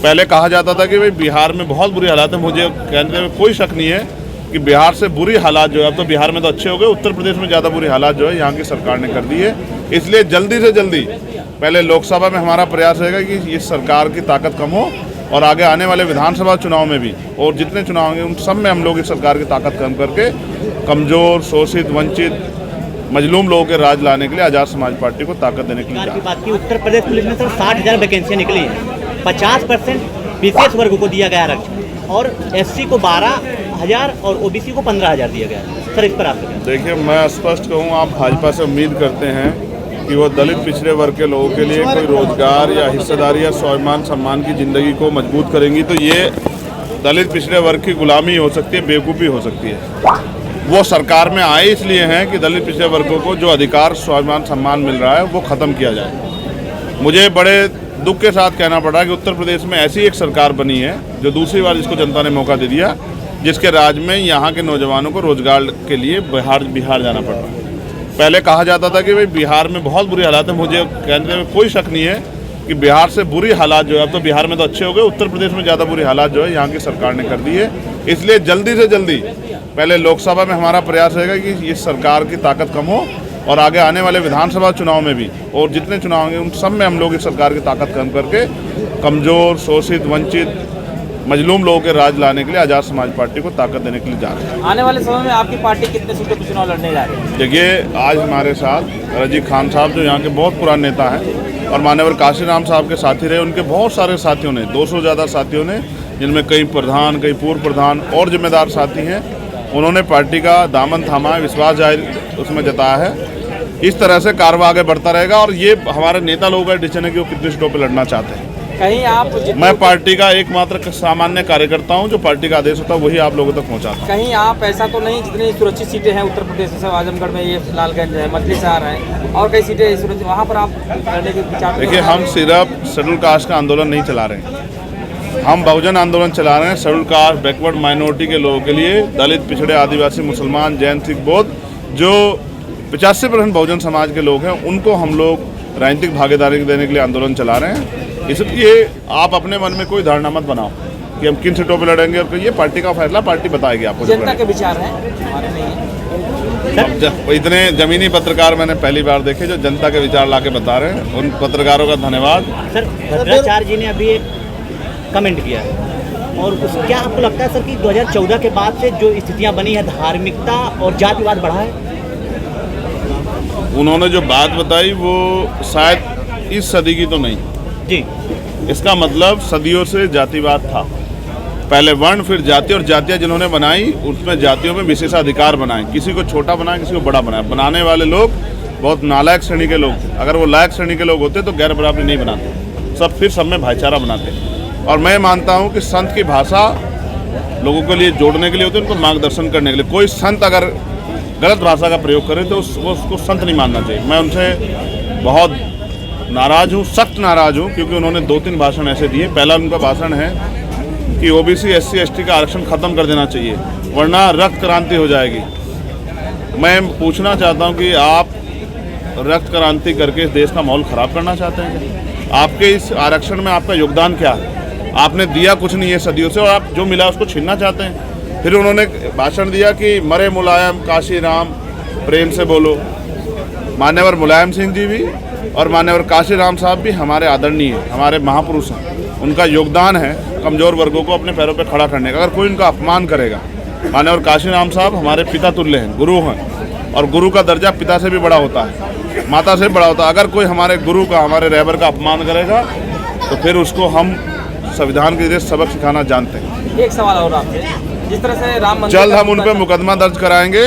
पहले कहा जाता था कि भाई बिहार में बहुत बुरी हालात है। मुझे कहने में कोई शक नहीं है कि बिहार से बुरी हालात जो है, अब तो बिहार में तो अच्छे हो गए, उत्तर प्रदेश में ज़्यादा बुरी हालात जो है यहाँ की सरकार ने कर दी है। इसलिए जल्दी से जल्दी पहले लोकसभा में हमारा प्रयास रहेगा कि इस सरकार की ताकत कम हो, और आगे आने वाले विधानसभा चुनाव में भी और जितने चुनाव होंगे उन सब में हम लोग इस सरकार की ताकत कम करके कमज़ोर, शोषित, वंचित, मजलूम लोगों के राज लाने के लिए आज़ाद समाज पार्टी को ताकत देने के लिए बात की। उत्तर प्रदेश पुलिस में सर 60,000 वैकेंसियाँ निकली हैं, 50% विशेष वर्ग को दिया गया आरक्षण, और एससी को 12,000 और ओबीसी को 15,000 दिया गया। सर इस पर आप देखिए, मैं स्पष्ट कहूँ, आप भाजपा से उम्मीद करते हैं कि वो दलित पिछड़े वर्ग के लोगों के लिए कोई रोजगार या हिस्सेदारी या स्वाभिमान सम्मान की ज़िंदगी को मजबूत करेंगी, तो ये दलित पिछड़े वर्ग की गुलामी हो सकती है, बेवकूफ़ी हो सकती है। वो सरकार में आए इसलिए हैं कि दलित पिछड़े वर्गों को जो अधिकार, स्वाभिमान, सम्मान मिल रहा है वो ख़त्म किया जाए। मुझे बड़े दुख के साथ कहना पड़ा कि उत्तर प्रदेश में ऐसी एक सरकार बनी है जो दूसरी बार जिसको जनता ने मौका दे दिया, जिसके राज में यहाँ के नौजवानों को रोजगार के लिए बिहार जाना पड़ रहा है। पहले कहा जाता था कि भाई बिहार में बहुत बुरी हालात है। मुझे कहने में कोई शक नहीं है कि बिहार से बुरी हालात जो है, अब तो बिहार में तो अच्छे हो गए, उत्तर प्रदेश में ज़्यादा बुरी हालात जो है यहाँ की सरकार ने कर दी है। इसलिए जल्दी से जल्दी पहले लोकसभा में हमारा प्रयास रहेगा कि इस सरकार की ताकत कम हो, और आगे आने वाले विधानसभा चुनाव में भी और जितने चुनाव होंगे उन सब में हम लोग इस सरकार की ताकत कम करके कमज़ोर, शोषित, वंचित, मजलूम लोगों के राज लाने के लिए आज़ाद समाज पार्टी को ताकत देने के लिए जा रहे हैं। आने वाले समय में आपकी पार्टी कितने सीटों पर चुनाव लड़ने जा रही है? देखिए, आज हमारे साथ रजीक खान साहब जो यहाँ के बहुत पुराने नेता हैं और मान्यवर काशीराम साहब के साथी रहे, उनके बहुत सारे साथियों ने, 200 ज़्यादा साथियों ने, जिनमें कई प्रधान, कई पूर्व प्रधान और जिम्मेदार साथी हैं, उन्होंने पार्टी का दामन थामा है, विश्वास जाहिर उसमें जताया है। इस तरह से कारवा आगे बढ़ता रहेगा, और ये हमारे नेता लोगों का डिसीजन है कि वो कितनी सीटों पर लड़ना चाहते हैं। कहीं आप मैं पार्टी का एकमात्र सामान्य कार्यकर्ता हूं, जो पार्टी का आदेश होता है वही आप लोगों तक पहुंचाता हूं। कहीं आप ऐसा तो नहीं, जितनी सुरक्षित सीटें हैं उत्तर प्रदेश में, आजमगढ़ में, ये लालगंज है, मछली शहर है, और कई सीटें सुरक्षित, वहाँ पर आप लड़ने के विचार? देखिए, हम सिर्फ शेड्यूल कास्ट का आंदोलन नहीं चला रहे हैं, हम बहुजन आंदोलन चला रहे हैं। शेड्यूल कास्ट, बैकवर्ड माइनॉरिटी के लोगों के लिए, दलित, पिछड़े, आदिवासी, मुसलमान, जैन, सिख, बौद्ध, जो 85% बहुजन समाज के लोग हैं, उनको हम लोग राजनीतिक भागीदारी देने के लिए आंदोलन चला रहे हैं। इसलिए आप अपने मन में कोई धारणा मत बनाओ कि हम किन सीटों पर लड़ेंगे, और ये पार्टी का फैसला पार्टी बताएगी आपको। जनता के विचार हैं, हमारे नहीं है। इतने जमीनी पत्रकार मैंने पहली बार देखे जो जनता के विचार लाके बता रहे हैं, उन पत्रकारों का धन्यवाद। सर, भद्राचार्य जी ने अभी एक कमेंट किया है, और क्या आपको लगता है सर कि 2014 के बाद से जो स्थितियां बनी है, धार्मिकता और जातिवाद बढ़ा है? उन्होंने जो बात बताई वो शायद इस सदी की तो नहीं जी। इसका मतलब सदियों से जातिवाद था। पहले वर्ण, फिर जाति, और जातियाँ जिन्होंने बनाई उसमें जातियों में विशेषाधिकार बनाए, किसी को छोटा बनाया, किसी को बड़ा बनाया। बनाने वाले लोग बहुत नालायक श्रेणी के लोग थे। अगर वो लायक श्रेणी के लोग होते तो गैर बराबरी नहीं बनाते, फिर सब में भाईचारा बनाते। और मैं मानता हूँ कि संत की भाषा लोगों के लिए जोड़ने के लिए होती है, उनको मार्गदर्शन करने के लिए। कोई संत अगर गलत भाषा का प्रयोग करे तो उसको संत नहीं मानना चाहिए। मैं उनसे बहुत नाराज़ हूँ, सख्त नाराज़ हूँ, क्योंकि उन्होंने 2-3 भाषण ऐसे दिए। पहला उनका भाषण है कि ओबीसी, एससी, एसटी का आरक्षण ख़त्म कर देना चाहिए, वरना रक्त क्रांति हो जाएगी। मैं पूछना चाहता हूँ कि आप रक्त क्रांति करके इस देश का माहौल ख़राब करना चाहते हैं? आपके इस आरक्षण में आपका योगदान क्या है? आपने दिया कुछ नहीं है सदियों से, और आप जो मिला उसको छीनना चाहते हैं। फिर उन्होंने भाषण दिया कि मरे मुलायम काशीराम प्रेम से बोलो। मान्यवर मुलायम सिंह जी भी और मान्यवर काशीराम साहब भी हमारे आदरणीय हैं, हमारे महापुरुष हैं। उनका योगदान है कमज़ोर वर्गों को अपने पैरों पर खड़ा करने का। अगर कोई उनका अपमान करेगा, मान्यवर काशीराम साहब हमारे पिता तुल्य हैं, गुरु हैं, और गुरु का दर्जा पिता से भी बड़ा होता है, माता से भी बड़ा होता है। अगर कोई हमारे गुरु का, हमारे रहबर का अपमान करेगा तो फिर उसको हम संविधान के जरिए सबक सिखाना जानते हैं। एक सवाल और आपसे, जिस तरह से राम मंदिर, जल्द हम उन पर मुकदमा दर्ज कराएंगे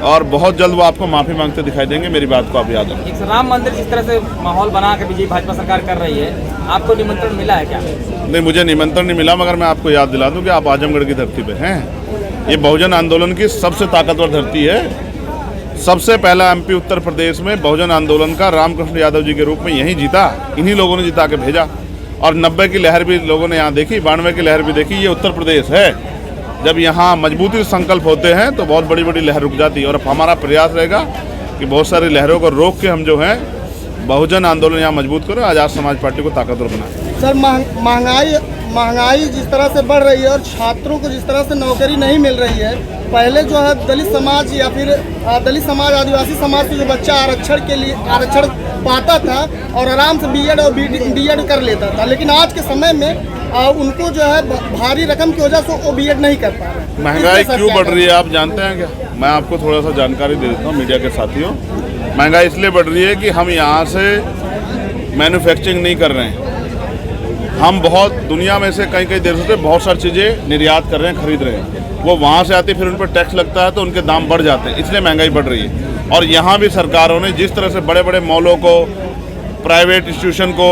और बहुत जल्द वो आपको माफ़ी मांगते दिखाई देंगे। मेरी बात को आप याद रखें। एक राम मंदिर जिस तरह से माहौल बना के बीजेपी भाजपा सरकार कर रही है, आपको निमंत्रण मिला है क्या? नहीं, मुझे निमंत्रण नहीं मिला, मगर मैं आपको याद दिला दूं कि आप आजमगढ़ की धरती पे हैं। ये बहुजन आंदोलन की सबसे ताकतवर धरती है। सबसे पहला एमपी उत्तर प्रदेश में बहुजन आंदोलन का रामकृष्ण यादव जी के रूप में यहीं जीता, इन्हीं लोगों ने जिता के भेजा। और 90 की लहर भी लोगों ने यहाँ देखी, 92 की लहर भी देखी। ये उत्तर प्रदेश है। जब यहाँ मजबूती से संकल्प होते हैं तो बहुत बड़ी बड़ी लहर रुक जाती है। और अब हमारा प्रयास रहेगा कि बहुत सारी लहरों को रोक के हम जो हैं बहुजन आंदोलन यहाँ मजबूत करें, आज़ाद समाज पार्टी को ताकतवर बनाएं। सर महंगाई जिस तरह से बढ़ रही है और छात्रों को जिस तरह से नौकरी नहीं मिल रही है, पहले जो है दलित समाज या फिर दलित समाज आदिवासी समाज से जो बच्चा आरक्षण पाता था और आराम से बीएड और बीएड कर लेता था, लेकिन आज के समय में उनको जो है भारी रकम की वजह से वो बीएड नहीं कर पा रहे। महंगाई क्यों बढ़ रही है आप जानते हैं क्या? मैं आपको थोड़ा सा जानकारी दे देता हूँ मीडिया के साथियों। महंगाई इसलिए बढ़ रही है कि हम यहाँ से मैन्युफैक्चरिंग नहीं कर रहे हैं। हम बहुत दुनिया में से कई देशों से बहुत सारी चीज़ें निर्यात कर रहे हैं, खरीद रहे हैं। वो वहाँ से आती, फिर उन पर टैक्स लगता है तो उनके दाम बढ़ जाते हैं, इसलिए महंगाई बढ़ रही है। और यहाँ भी सरकारों ने जिस तरह से बड़े बड़े मॉलों को, प्राइवेट इंस्टीट्यूशन को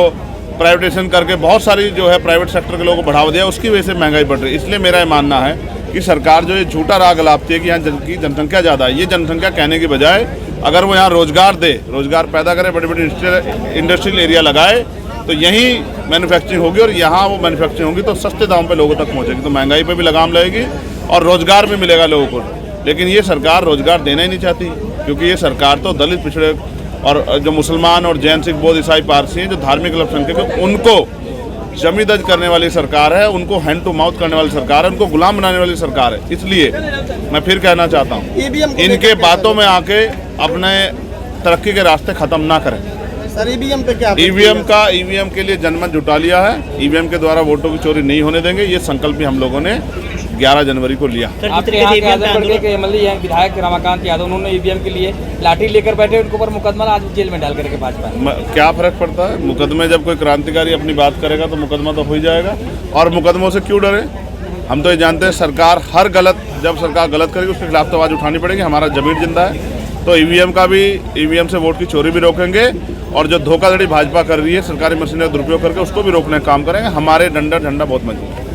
प्राइवेटाइजेशन करके बहुत सारी जो है प्राइवेट सेक्टर के लोगों को बढ़ावा दिया, उसकी वजह से महंगाई बढ़ रही है। इसलिए मेरा ये मानना है कि सरकार जो ये झूठा राग लाती है कि यहाँ की जनसंख्या ज़्यादा है, ये जनसंख्या कहने की बजाय अगर वो यहाँ रोजगार दे, रोजगार पैदा करे, बड़े बड़े इंडस्ट्रियल एरिया लगाए, तो यहीं मैन्युफैक्चरिंग होगी और यहाँ वो मैन्युफैक्चरिंग होगी तो सस्ते दाम पे लोगों तक पहुँचेगी, तो महंगाई पे भी लगाम लगेगी और रोजगार भी मिलेगा लोगों को। लेकिन ये सरकार रोजगार देना ही नहीं चाहती, क्योंकि ये सरकार तो दलित, पिछड़े और जो मुसलमान और जैन, सिख, बौद्ध, ईसाई, पारसी हैं, जो धार्मिक अल्पसंख्यक हैं, उनको जमी दर्ज करने वाली सरकार है, उनको हैंड टू माउथ करने वाली सरकार है, उनको गुलाम बनाने वाली सरकार है। इसलिए मैं फिर कहना चाहता हूँ, इनके बातों में आके अपने तरक्की के रास्ते खत्म ना करें। सर ईवीएम पे क्या? ईवीएम के लिए जनमत जुटा लिया है। ईवीएम के द्वारा वोटों की चोरी नहीं होने देंगे, ये संकल्प भी हम लोगों ने 11 जनवरी को लिया। आपके यहाँ के आजमगढ़ के एमएलए हैं विधायक रमाकांत यादव, उन्होंने ईवीएम के लिए लाठी लेकर बैठे, उनके ऊपर मुकदमा आज जेल में डाल करके भाजपा। क्या फर्क पड़ता है? मुकदमे जब कोई क्रांतिकारी अपनी बात करेगा तो मुकदमा तो हो ही जाएगा, और मुकदमों से क्यों डरे? हम तो ये जानते हैं सरकार जब सरकार गलत करेगी उसके खिलाफ तो आवाज़ उठानी पड़ेगी। हमारा जमीर जिंदा है, तो ईवीएम से वोट की चोरी भी रोकेंगे और जो धोखाधड़ी भाजपा कर रही है सरकारी मशीनरी का दुरुपयोग करके उसको भी रोकने का काम करेंगे। हमारे डंडा बहुत मजबूत है।